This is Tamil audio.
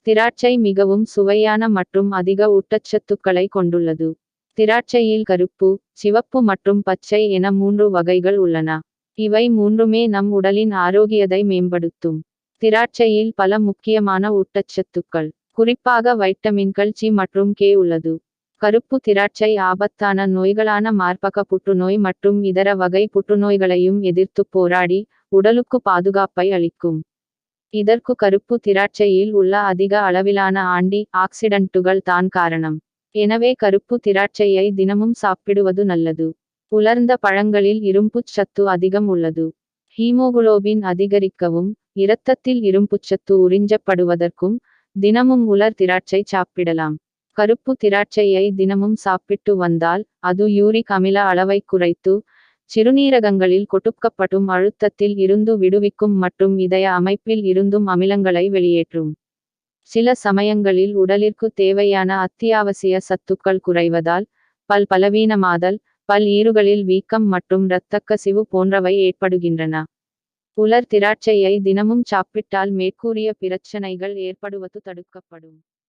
திராட்சை மிகவும் சுவையான மற்றும் அதிக ஊட்டச்சத்துக்களை கொண்டுள்ளது. திராட்சையில் கருப்பு, சிவப்பு மற்றும் பச்சை என 3 வகைகள் உள்ளன. இவை மூன்றுமே நம் உடலின் ஆரோக்கியத்தை மேம்படுத்தும். திராட்சையில் பல முக்கியமான ஊட்டச்சத்துக்கள், குறிப்பாக வைட்டமின்கள் சி மற்றும் கே உள்ளது. கருப்பு திராட்சை ஆபத்தான நோய்களான மார்பக புற்றுநோய் மற்றும் இதர வகை புற்றுநோய்களையும் எதிர்த்து போராடி உடலுக்கு பாதுகாப்பை அளிக்கும். இதற்கு கருப்பு திராட்சையில் உள்ள அதிக அளவிலான ஆன்டி ஆக்சிடன்ட்டுகள் தான் காரணம். எனவே கருப்பு திராட்சையை தினமும் சாப்பிடுவது நல்லது. உலர்ந்த பழங்களில் இரும்புச் சத்து அதிகம் உள்ளது. ஹீமோகுளோபின் அதிகரிக்கவும் இரத்தத்தில் இரும்புச்சத்து உறிஞ்சப்படுவதற்கும் தினமும் உலர் திராட்சை சாப்பிடலாம். கருப்பு திராட்சையை தினமும் சாப்பிட்டு வந்தால் அது யூரிக் அமில அளவை குறைத்து சிறுநீரகங்களில் கொட்டுக்கப்படும் அழுத்தத்தில் இருந்து விடுவிக்கும் மற்றும் இதய அமைப்பில் இருந்தும் அமிலங்களை வெளியேற்றும். சில சமயங்களில் உடலிற்கு தேவையான அத்தியாவசிய சத்துக்கள் குறைவதால் பல் பலவீனமாதல், பல் ஈறுகளில் வீக்கம் மற்றும் இரத்தக்கசிவு போன்றவை ஏற்படுகின்றன. உலர் திராட்சையை தினமும் சாப்பிட்டால் மேற்கூறிய பிரச்சனைகள் ஏற்படுவது தடுக்கப்படும்.